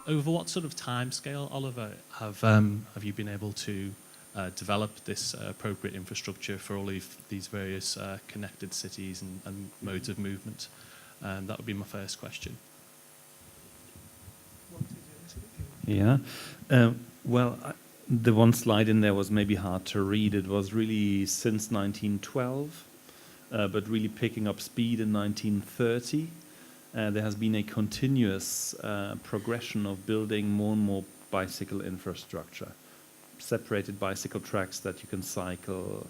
over what sort of timescale, Oliver, have you been able to develop this appropriate infrastructure for all of these various connected cities and modes of movement? That would be my first question. Yeah. Well, the one slide in there was maybe hard to read. It was really since 1912, but really picking up speed in 1930. There has been a continuous progression of building more and more bicycle infrastructure. Separated bicycle tracks that you can cycle,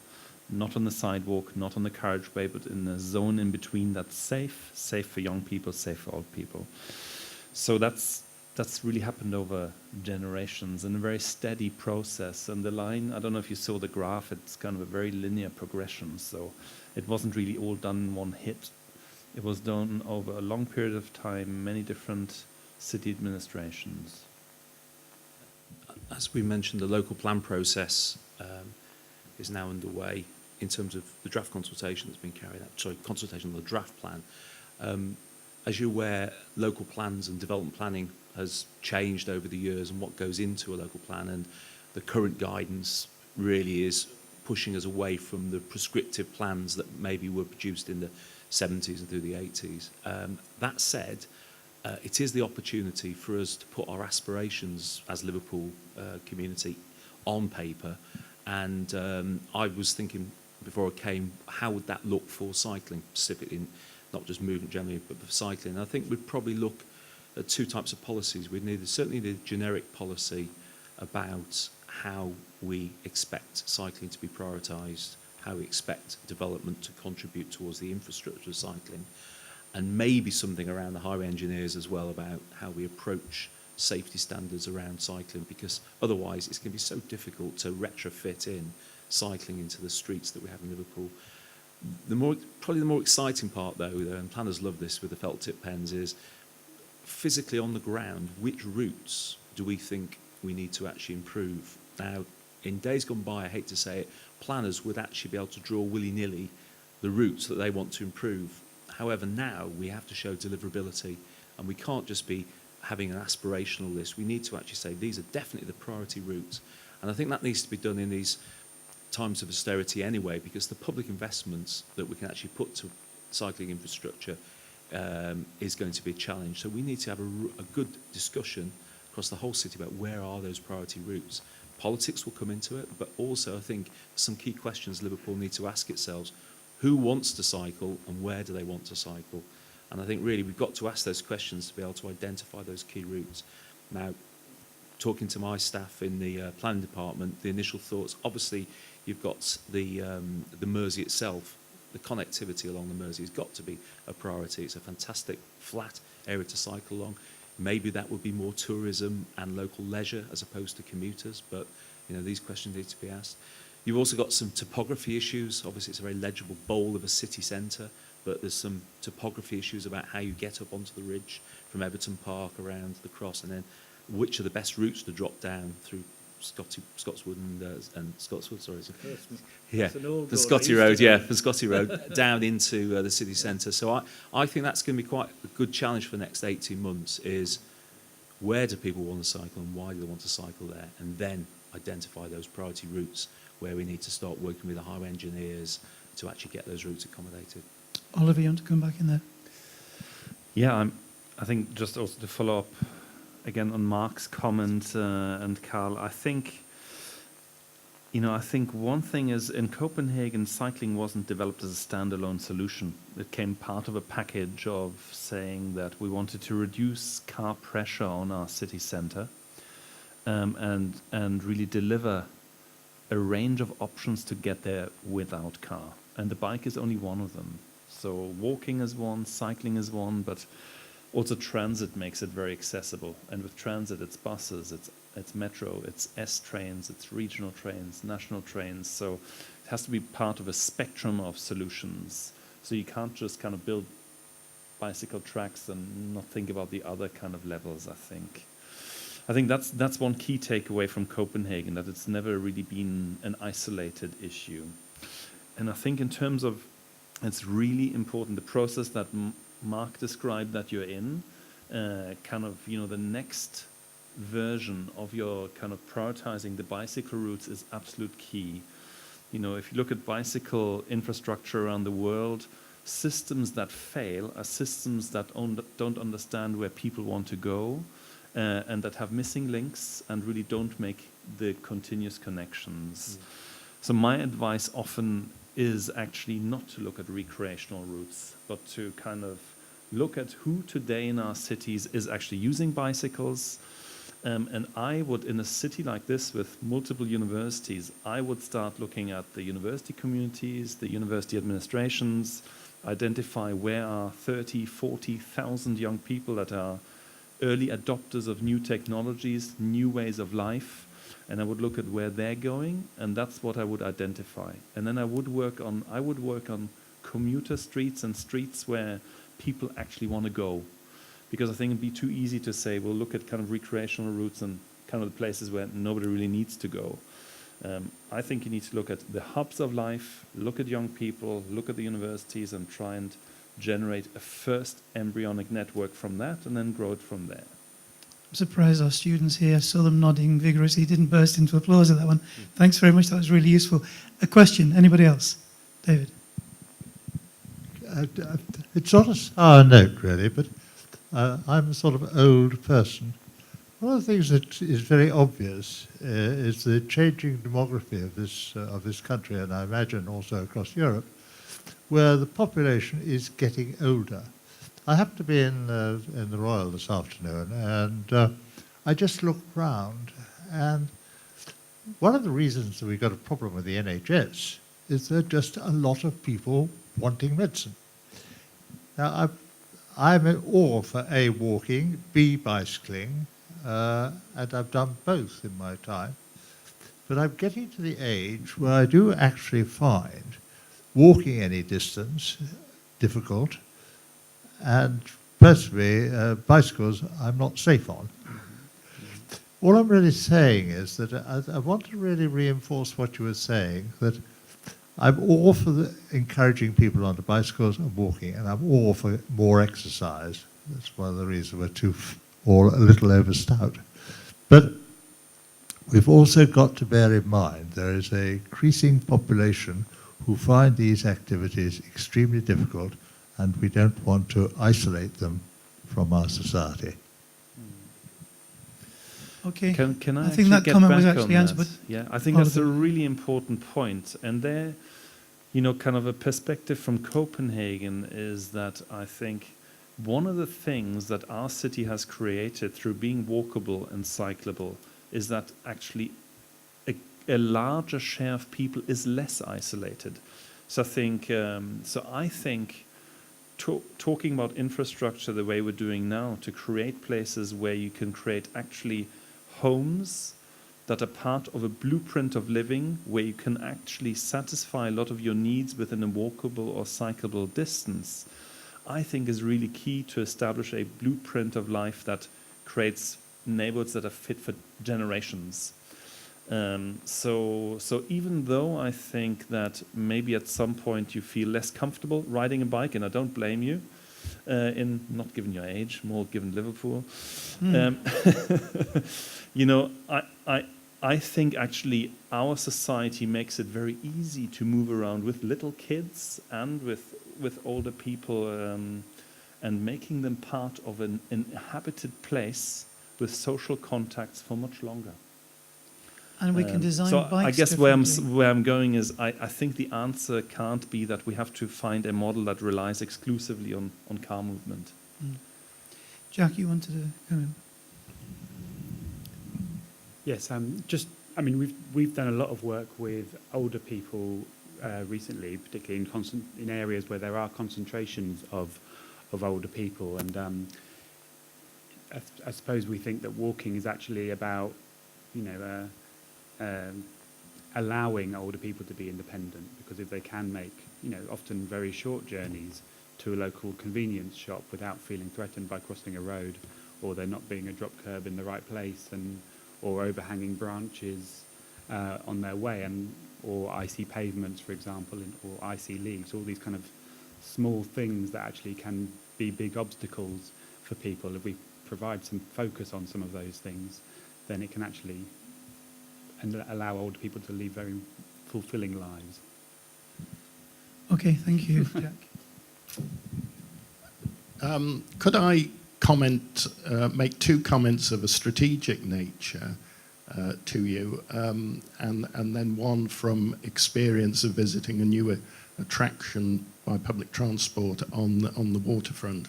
not on the sidewalk, not on the carriageway, but in a zone in between that's safe for young people, safe for old people. So that's really happened over generations in a very steady process. And the line, I don't know if you saw the graph, it's kind of a very linear progression. So it wasn't really all done in one hit. It was done over a long period of time, many different city administrations. As we mentioned, the local plan process is now underway in terms of the draft consultation that's been carried out. Sorry, consultation on the draft plan. As you're aware, local plans and development planning has changed over the years and what goes into a local plan, and the current guidance really is pushing us away from the prescriptive plans that maybe were produced in the 70s and through the 80s. That said, it is the opportunity for us to put our aspirations as Liverpool community on paper, and I was thinking before I came, how would that look for cycling specifically, not just movement generally, but for cycling. I think we'd probably look at two types of policies. We'd need certainly the generic policy about how we expect cycling to be prioritised, how we expect development to contribute towards the infrastructure of cycling, and maybe something around the highway engineers as well about how we approach safety standards around cycling, because otherwise it's going to be so difficult to retrofit in cycling into the streets that we have in Liverpool. Probably the more exciting part though, and planners love this with the felt tip pens, is physically on the ground, which routes do we think we need to actually improve? Now, in days gone by, I hate to say it, planners would actually be able to draw willy-nilly the routes that they want to improve. However, now we have to show deliverability, and we can't just be having an aspirational list. We need to actually say these are definitely the priority routes. And I think that needs to be done in these times of austerity anyway, because the public investments that we can actually put to cycling infrastructure is going to be a challenge. So we need to have a good discussion across the whole city about where are those priority routes. Politics will come into it, but also I think some key questions Liverpool need to ask itself. Who wants to cycle and where do they want to cycle? And I think really we've got to ask those questions to be able to identify those key routes. Now, talking to my staff in the planning department, the initial thoughts, obviously you've got the Mersey itself, the connectivity along the Mersey has got to be a priority. It's a fantastic flat area to cycle along. Maybe that would be more tourism and local leisure as opposed to commuters, but you know, these questions need to be asked. You've also got some topography issues. Obviously, it's a very legible bowl of a city centre, but there's some topography issues about how you get up onto the ridge from Everton Park around the cross, and then which are the best routes to drop down through Scotswood and Scotswood, sorry. Yeah, the Scotty Road, the Scotty Road down into the city centre. So I think that's going to be quite a good challenge for the next 18 months is where do people want to cycle and why do they want to cycle there, and then identify those priority routes where we need to start working with the highway engineers to actually get those routes accommodated. Oliver, you want to come back in there? Yeah, I think just also to follow up again on Mark's comment and Carl, I think one thing is in Copenhagen, cycling wasn't developed as a standalone solution. It came part of a package of saying that we wanted to reduce car pressure on our city centre and really deliver a range of options to get there without car. And the bike is only one of them. So walking is one, cycling is one, but also transit makes it very accessible. And with transit, it's buses, it's metro, it's S-trains, it's regional trains, national trains. So it has to be part of a spectrum of solutions. So you can't just kind of build bicycle tracks and not think about the other kind of levels, I think. I think that's one key takeaway from Copenhagen, that it's never really been an isolated issue. And I think in terms of, it's really important, the process that Mark described that you're in, the next version of your kind of prioritizing the bicycle routes is absolute key. You know, if you look at bicycle infrastructure around the world, systems that fail are systems that don't understand where people want to go, and that have missing links and really don't make the continuous connections. So my advice often is actually not to look at recreational routes, but to kind of look at who today in our cities is actually using bicycles. And I would, in a city like this with multiple universities, I would start looking at the university communities, the university administrations, identify where are 30, 40,000 young people that are early adopters of new technologies, new ways of life, and I would look at where they're going, and that's what I would identify. And then I would work on commuter streets and streets where people actually want to go. Because I think it'd be too easy to say, well, look at kind of recreational routes and kind of the places where nobody really needs to go. I think you need to look at the hubs of life, look at young people, look at the universities, and try and generate a first embryonic network from that, and then grow it from there. I'm surprised our students here, saw them nodding vigorously, didn't burst into applause at that one. Thanks very much, that was really useful. A question, anybody else? David? It's not a sour note, really, but I'm a sort of old person. One of the things that is very obvious is the changing demography of this country, and I imagine also across Europe, where the population is getting older. I happened to be in the Royal this afternoon, and I just looked round, and one of the reasons that we've got a problem with the NHS is there are just a lot of people wanting medicine. Now, I'm all for A, walking, B, bicycling, and I've done both in my time. But I'm getting to the age where I do actually find walking any distance difficult, and personally, bicycles I'm not safe on. All I'm really saying is that I want to really reinforce what you were saying, that I'm all for encouraging people onto bicycles and walking, and I'm all for more exercise. That's one of the reasons we're all a little overstout. But we've also got to bear in mind there is an increasing population who find these activities extremely difficult, and we don't want to isolate them from our society. Okay. Can I think that get comment was back actually on answered, that? but Yeah, I think that's a really important point. And there, you know, kind of a perspective from Copenhagen is that I think one of the things that our city has created through being walkable and cyclable is that actually a larger share of people is less isolated. So I think talking about infrastructure the way we're doing now to create places where you can create actually homes that are part of a blueprint of living, where you can actually satisfy a lot of your needs within a walkable or cyclable distance, I think is really key to establish a blueprint of life that creates neighborhoods that are fit for generations. So even though I think that maybe at some point you feel less comfortable riding a bike, and I don't blame you, in not given your age, more given Liverpool, you know, I think actually our society makes it very easy to move around with little kids and with older people, and making them part of an inhabited place with social contacts for much longer. And we can design so bikes I guess differently. where I'm going is I think the answer can't be that we have to find a model that relies exclusively on car movement. Jack, you wanted to come in? Yes, we've done a lot of work with older people recently, particularly in areas where there are concentrations of older people, and I suppose we think that walking is actually about, allowing older people to be independent, because if they can make, often very short journeys to a local convenience shop without feeling threatened by crossing a road, or there not being a drop curb in the right place, or overhanging branches on their way, or icy pavements, for example, or icy leaves, all these kind of small things that actually can be big obstacles for people. If we provide some focus on some of those things, then it can actually allow older people to lead very fulfilling lives. Okay, thank you, Jack. Could I make two comments of a strategic nature to you, and then one from experience of visiting a new attraction by public transport on the waterfront.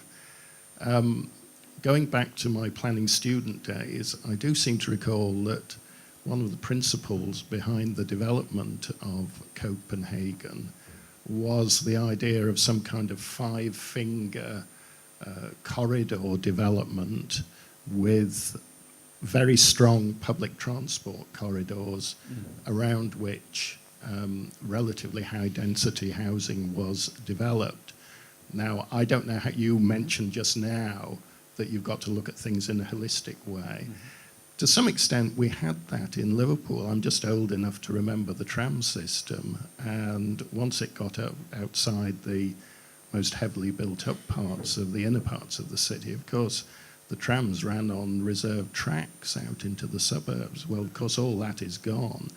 Going back to my planning student days, I do seem to recall that one of the principles behind the development of Copenhagen was the idea of some kind of five-finger corridor development with very strong public transport corridors around which relatively high density housing was developed. Now, I don't know how you mentioned just now that you've got to look at things in a holistic way. To some extent, we had that in Liverpool. I'm just old enough to remember the tram system, and once it got outside the most heavily built up parts of the inner parts of the city, of course, the trams ran on reserved tracks out into the suburbs. Well, of course, all that is gone.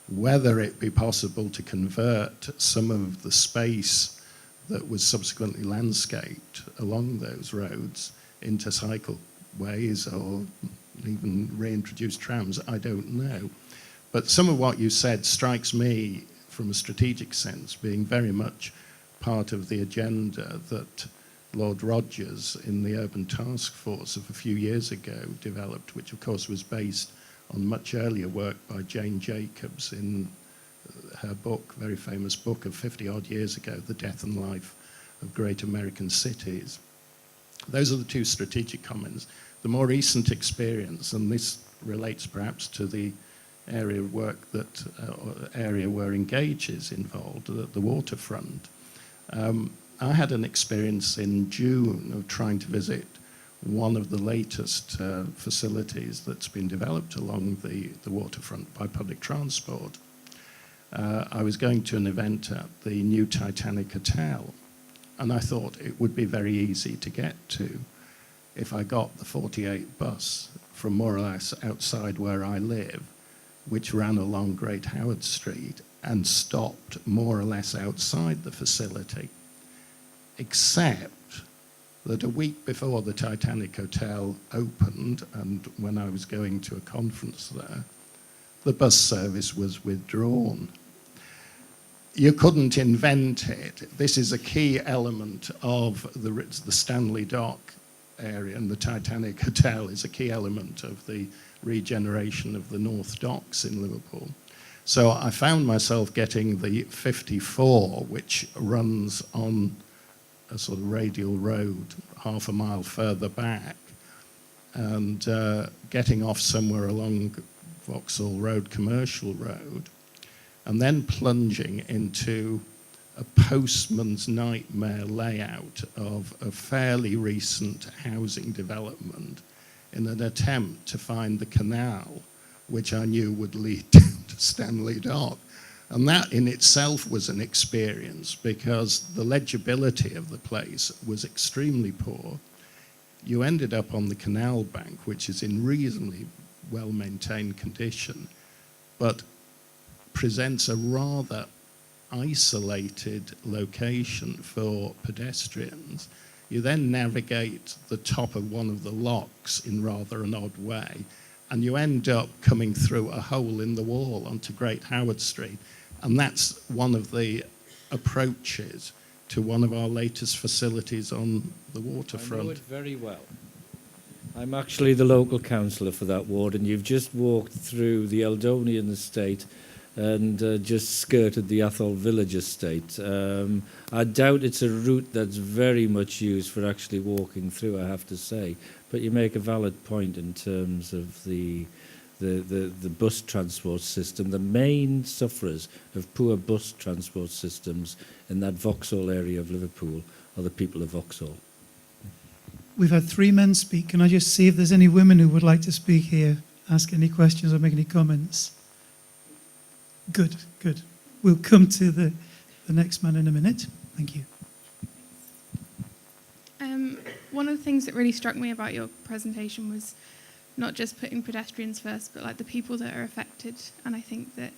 Whether it be possible to convert some of the space that was subsequently landscaped along those roads into cycleways or even reintroduce trams, I don't know. But some of what you said strikes me from a strategic sense being very much part of the agenda that Lord Rogers in the Urban Task Force of a few years ago developed, which of course was based on much earlier work by Jane Jacobs in her book, very famous book of 50 odd years ago, The Death and Life of Great American Cities. Those are the two strategic comments. The more recent experience, and this relates perhaps to the area of work that, area where Engage is involved, the waterfront. I had an experience in June of trying to visit one of the latest facilities that's been developed along the waterfront by public transport. I was going to an event at the new Titanic Hotel, and I thought it would be very easy to get to if I got the 48 bus from more or less outside where I live, which ran along Great Howard Street and stopped more or less outside the facility, except that a week before the Titanic Hotel opened, and when I was going to a conference there, the bus service was withdrawn. You couldn't invent it. This is a key element of the Stanley Dock area, and the Titanic Hotel is a key element of the regeneration of the North Docks in Liverpool. So I found myself getting the 54, which runs on a sort of radial road half a mile further back, and getting off somewhere along Vauxhall Road, Commercial Road, and then plunging into a postman's nightmare layout of a fairly recent housing development in an attempt to find the canal, which I knew would lead down to Stanley Dock. And that in itself was an experience because the legibility of the place was extremely poor. You ended up on the canal bank, which is in reasonably well-maintained condition, but presents a rather isolated location for pedestrians. You then navigate the top of one of the locks in rather an odd way, and you end up coming through a hole in the wall onto Great Howard Street. And that's one of the approaches to one of our latest facilities on the waterfront. I know it very well. I'm actually the local councillor for that ward, and you've just walked through the Eldonian estate and just skirted the Athol Village estate. I doubt it's a route that's very much used for actually walking through, I have to say. But you make a valid point in terms of the bus transport system. The main sufferers of poor bus transport systems in that Vauxhall area of Liverpool are the people of Vauxhall. We've had 3 men speak. Can I just see if there's any women who would like to speak here, ask any questions or make any comments? Good, good. We'll come to the next man in a minute. Thank you. one of the things that really struck me about your presentation was not just putting pedestrians first, but like the people that are affected. And I think that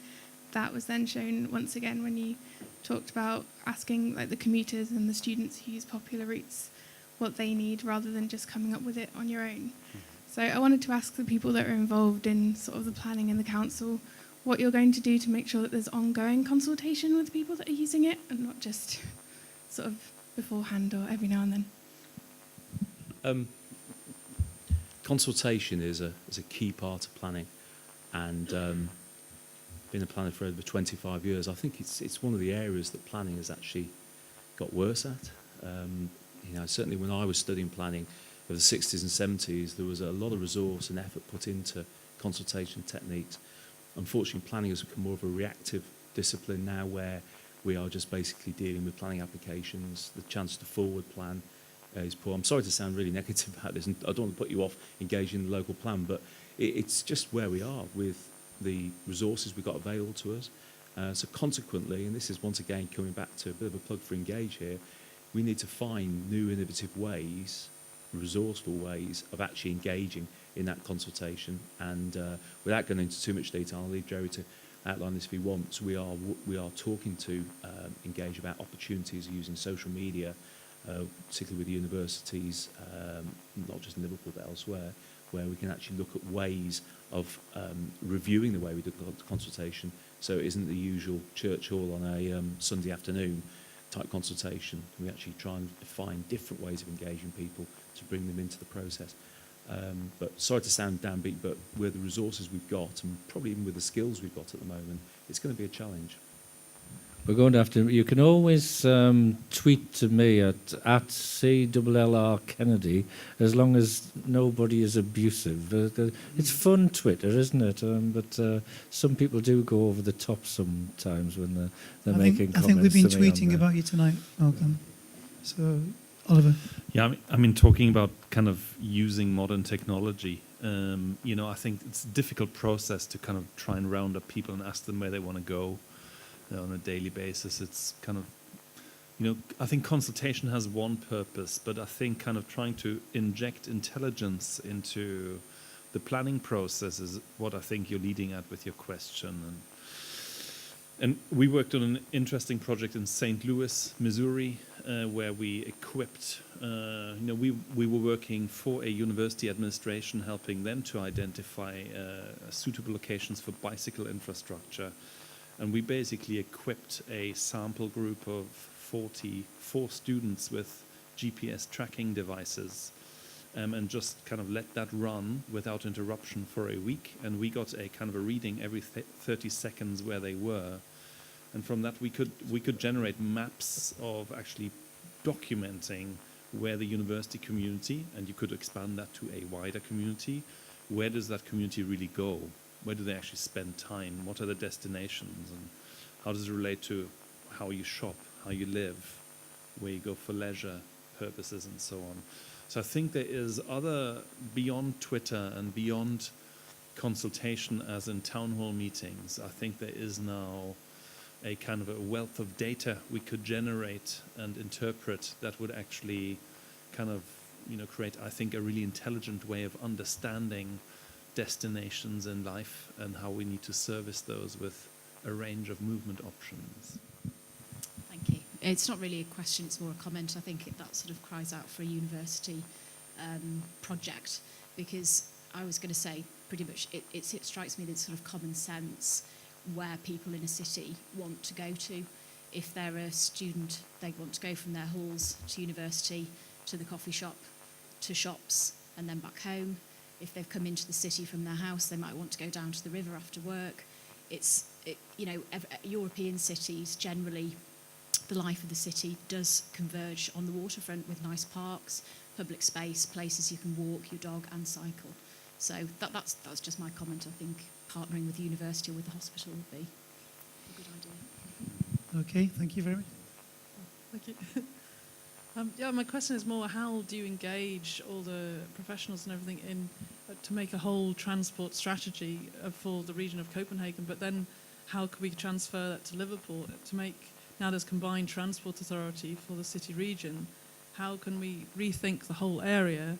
that was then shown once again when you talked about asking like the commuters and the students who use popular routes what they need rather than just coming up with it on your own. So I wanted to ask the people that are involved in sort of the planning in the council what you're going to do to make sure that there's ongoing consultation with people that are using it and not just sort of beforehand or every now and then. Consultation is a key part of planning, and been a planner for over 25 years. I think it's one of the areas that planning has actually got worse at. Certainly when I was studying planning of the 60s and 70s, there was a lot of resource and effort put into consultation techniques. Unfortunately, planning has become more of a reactive discipline now, where we are just basically dealing with planning applications. The chance to forward plan is poor. I'm sorry to sound really negative about this, and I don't want to put you off engaging in the local plan, but it's just where we are with the resources we've got available to us. So consequently, and this is once again coming back to a bit of a plug for Engage here, we need to find new innovative ways, resourceful ways of actually engaging in that consultation. And without going into too much detail, I'll leave Jerry to outline this if he wants. We are talking to Engage about opportunities using social media, particularly with the universities, not just in Liverpool but elsewhere, where we can actually look at ways of reviewing the way we do consultation, so it isn't the usual church hall on a Sunday afternoon type consultation. We actually try and find different ways of engaging people to bring them into the process. But sorry to sound downbeat, but with the resources we've got, and probably even with the skills we've got at the moment, it's going to be a challenge. We're going to have to. You can always tweet to me at CLR Kennedy, as long as nobody is abusive. It's fun Twitter, isn't it? But some people do go over the top sometimes when they're making comments. I think we've been to me on tweeting there. about you tonight, Malcolm. So, Oliver. Yeah, I mean, talking about kind of using modern technology, I think it's a difficult process to kind of try and round up people and ask them where they want to go on a daily basis. It's kind of, I think consultation has one purpose, but I think kind of trying to inject intelligence into the planning process is what I think you're leading at with your question. And we worked on an interesting project in St. Louis, Missouri, where we equipped, we were working for a university administration, helping them to identify suitable locations for bicycle infrastructure. And we basically equipped a sample group of 44 students with GPS tracking devices, and just kind of let that run without interruption for a week. And we got a kind of a reading every 30 seconds where they were. And from that we could generate maps of actually documenting where the university community, and you could expand that to a wider community, where does that community really go? Where do they actually spend time? What are the destinations? And how does it relate to how you shop, how you live, where you go for leisure purposes and so on? So I think there is other, beyond Twitter and beyond consultation as in town hall meetings, I think there is now a kind of a wealth of data we could generate and interpret that would actually kind of, create, I think, a really intelligent way of understanding destinations in life and how we need to service those with a range of movement options. Thank you. It's not really a question, it's more a comment. I think that sort of cries out for a university project, because I was going to say pretty much it strikes me that sort of common sense where people in a city want to go to. If they're a student, they want to go from their halls to university, to the coffee shop, to shops, and then back home. If they've come into the city from their house, they might want to go down to the river after work. European cities, generally, the life of the city does converge on the waterfront with nice parks, public space, places you can walk your dog and cycle. So that's just my comment. I think partnering with the university or with the hospital would be a good idea. Okay, thank you very much. Thank you. My question is more, how do you engage all the professionals and everything in to make a whole transport strategy for the region of Copenhagen, but then how could we transfer that to Liverpool to make, now there's combined transport authority for the city region, how can we rethink the whole area,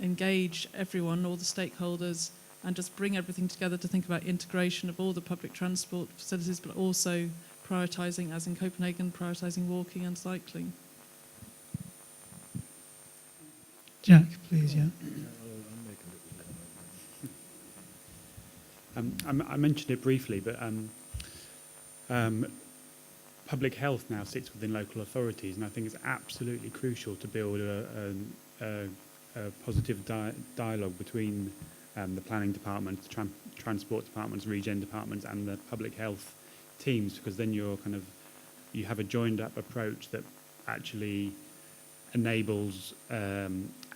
engage everyone, all the stakeholders, and just bring everything together to think about integration of all the public transport facilities, but also prioritising, as in Copenhagen, prioritising walking and cycling. Jack, please, yeah. I mentioned it briefly, but public health now sits within local authorities, and I think it's absolutely crucial to build a positive dialogue between the planning department, the transport departments, regen departments, and the public health teams, because then you have a joined up approach that actually enables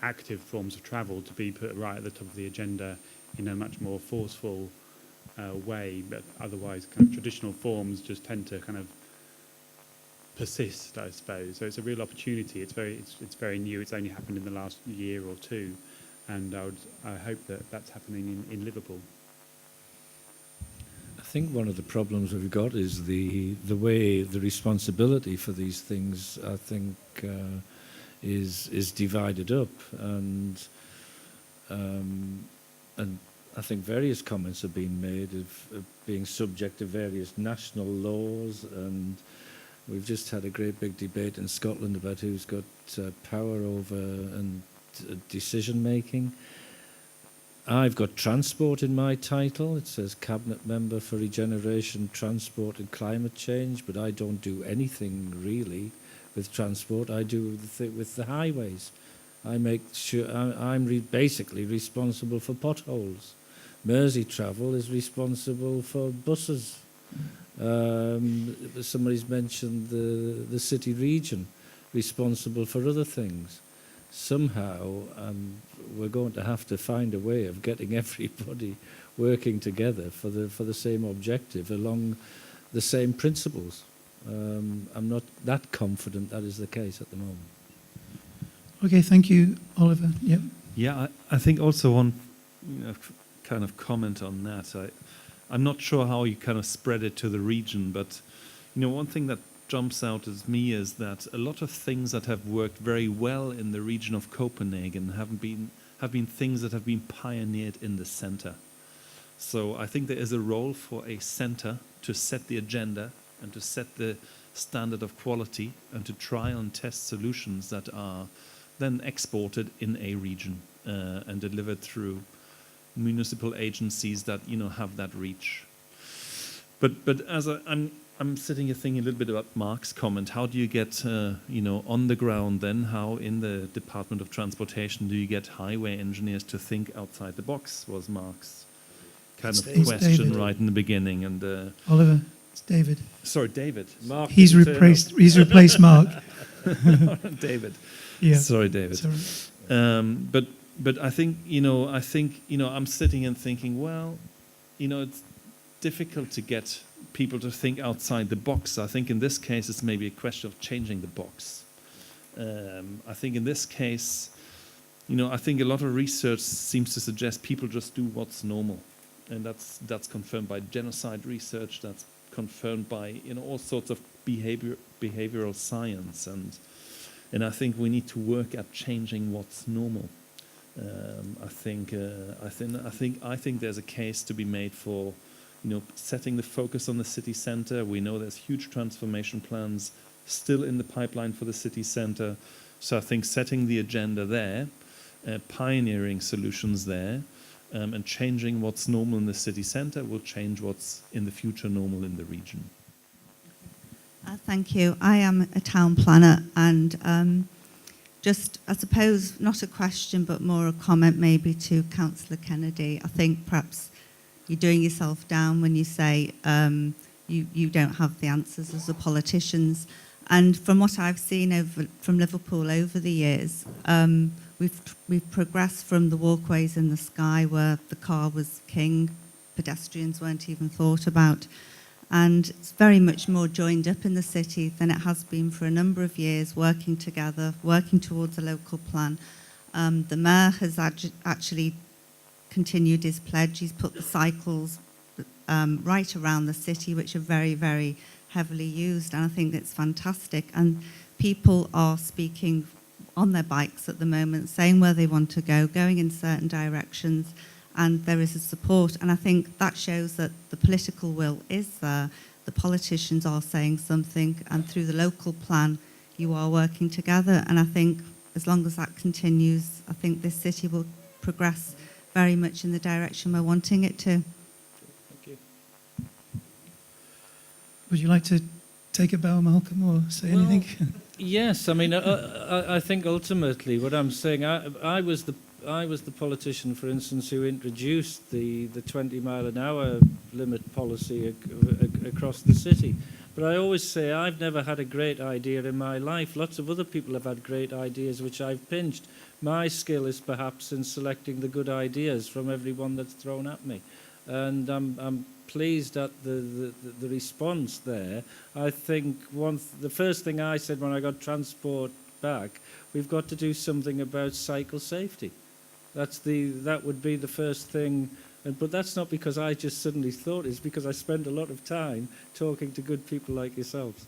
active forms of travel to be put right at the top of the agenda in a much more forceful way, but otherwise kind of traditional forms just tend to kind of persist, I suppose. So it's a real opportunity. It's very new. It's only happened in the last year or two, and I hope that that's happening in Liverpool. I think one of the problems we've got is the way the responsibility for these things, I think, is divided up, and I think various comments have been made of being subject to various national laws, and we've just had a great big debate in Scotland about who's got power over and decision making. I've got transport in my title. It says Cabinet Member for Regeneration, Transport and Climate Change, but I don't do anything really with transport. I do with the highways. I make sure I'm basically responsible for potholes. Mersey Travel is responsible for buses. Somebody's mentioned the city region, responsible for other things. Somehow we're going to have to find a way of getting everybody working together for the same objective along the same principles. I'm not that confident that is the case at the moment. Okay, thank you, Oliver. Yep. Yeah, I think also one kind of comment on that. I'm not sure how you kind of spread it to the region, but one thing that jumps out at me is that a lot of things that have worked very well in the region of Copenhagen have been things that have been pioneered in the center. So I think there is a role for a center to set the agenda and to set the standard of quality and to try and test solutions that are then exported in a region and delivered through municipal agencies that have that reach. But as I'm sitting here thinking a little bit about Mark's comment. How do you get on the ground then? How in the Department of Transportation do you get highway engineers to think outside the box? Was Mark's kind of question David. Right in the beginning. And Oliver, it's David. Sorry, David. Mark He's replaced Mark. David. Yeah. Sorry, David. Sorry. But I think I'm sitting and thinking, well, it's difficult to get people to think outside the box. I think in this case it's maybe a question of changing the box. I think in this case, I think a lot of research seems to suggest people just do what's normal, and that's confirmed by genocide research. That's confirmed by all sorts of behavioral science, and I think we need to work at changing what's normal. I think there's a case to be made for setting the focus on the city centre. We know there's huge transformation plans still in the pipeline for the city centre. So I think setting the agenda there, pioneering solutions there, and changing what's normal in the city centre will change what's in the future normal in the region. Thank you. I am a town planner, and just, I suppose, not a question, but more a comment maybe to Councillor Kennedy. I think perhaps you're doing yourself down when you say you don't have the answers as the politicians. And from what I've seen from Liverpool over the years, we've progressed from the walkways in the sky where the car was king, pedestrians weren't even thought about. And it's very much more joined up in the city than it has been for a number of years, working together, working towards a local plan. The mayor has actually continued his pledge. He's put the cycles right around the city, which are very, very heavily used, and I think it's fantastic. And people are speaking on their bikes at the moment, saying where they want to go, going in certain directions, and there is a support. And I think that shows that the political will is there. The politicians are saying something, and through the local plan, you are working together. And I think as long as that continues, I think this city will progress very much in the direction we're wanting it to. Thank you. Would you like to take a bow, Malcolm, or say anything? Yes, I mean, I think ultimately what I'm saying, I was the politician, for instance, who introduced the 20-mile-an-hour limit policy across the city. But I always say I've never had a great idea in my life. Lots of other people have had great ideas which I've pinched. My skill is perhaps in selecting the good ideas from everyone that's thrown at me. And I'm pleased at the response there. I think the first thing I said when I got transport back, we've got to do something about cycle safety. That would be the first thing. But that's not because I just suddenly thought, it's because I spent a lot of time talking to good people like yourselves.